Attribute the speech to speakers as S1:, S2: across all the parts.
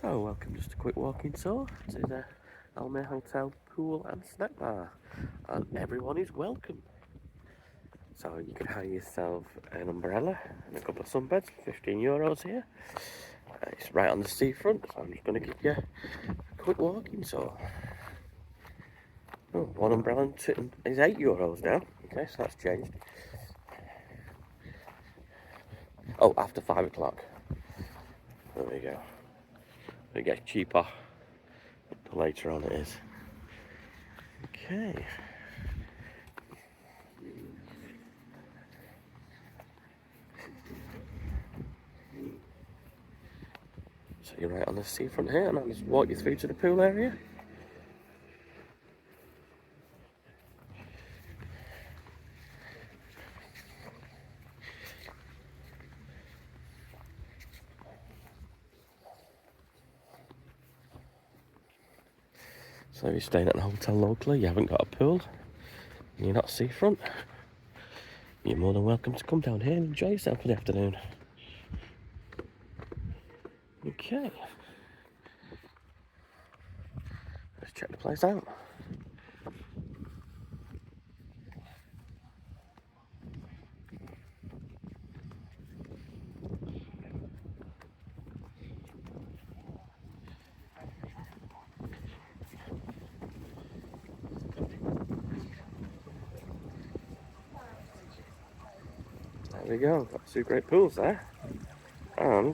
S1: So, welcome, just a quick walking tour to the Mare Hotel pool and snack bar, and everyone is welcome. So you can hire yourself an umbrella and a couple of sunbeds for €15 here. It's right on the seafront, so I'm just going to give you a quick walking tour. Oh, one umbrella is €8 now. Okay, so that's changed. Oh, after 5 o'clock. There we go. It gets cheaper the later on it is. Okay. So you're right on the seafront here, and I'll just walk you through to the pool area. So if you're staying at a hotel locally, you haven't got a pool, and you're not seafront, you're more than welcome to come down here and enjoy yourself for the afternoon. Okay. Let's check the place out. There we go, got two great pools there. And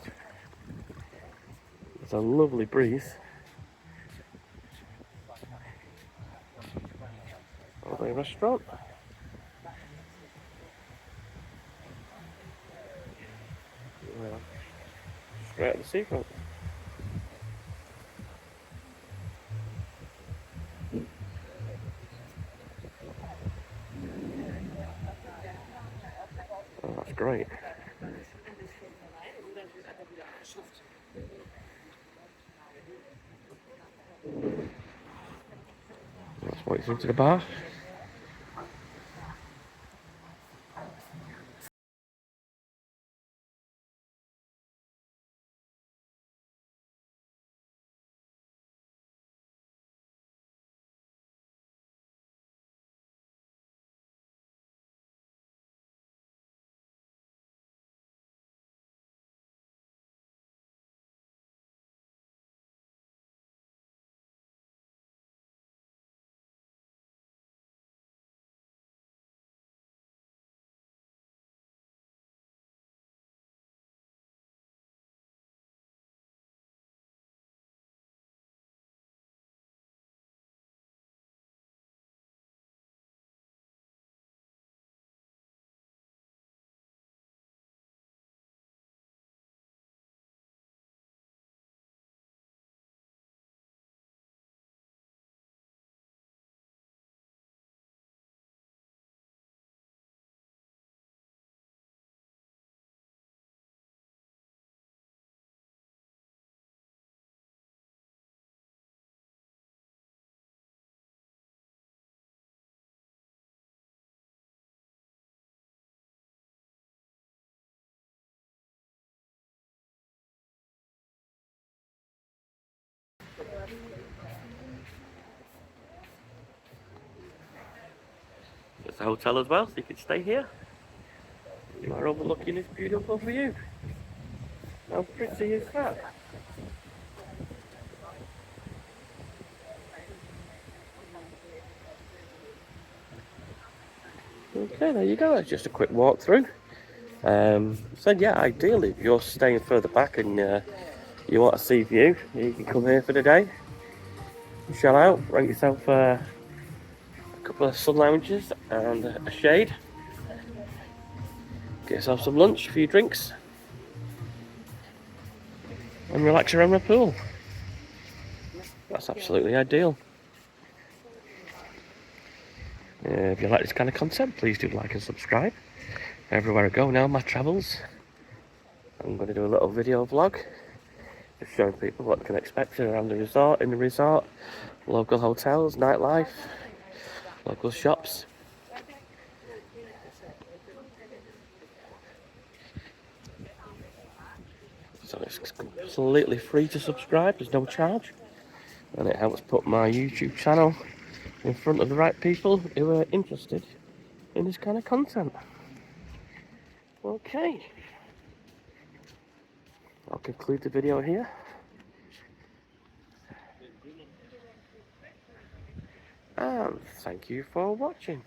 S1: there's a lovely breeze. Lovely restaurant. Well, straight at the seafront. Oh, that's great. Let's walk you into the bar. There's a hotel as well, so you can stay here. You are overlooking this beautiful view. How pretty is that? Okay, there you go. That's just a quick walk through. So yeah, ideally, if you're staying further back and you want a sea view, you can come here for the day, chill out, rent yourself a couple of sun lounges and a shade, get yourself some lunch, a few drinks, and relax around the pool. That's absolutely ideal. If you like this kind of content, please do like and subscribe. Everywhere I go now, my travels, I'm going to do a little video vlog, just showing people what they can expect around the resort, in the resort, local hotels, nightlife, local shops. So it's completely free to subscribe, there's no charge, and it helps put my YouTube channel in front of the right people who are interested in this kind of content. Okay, I'll conclude the video here. And thank you for watching.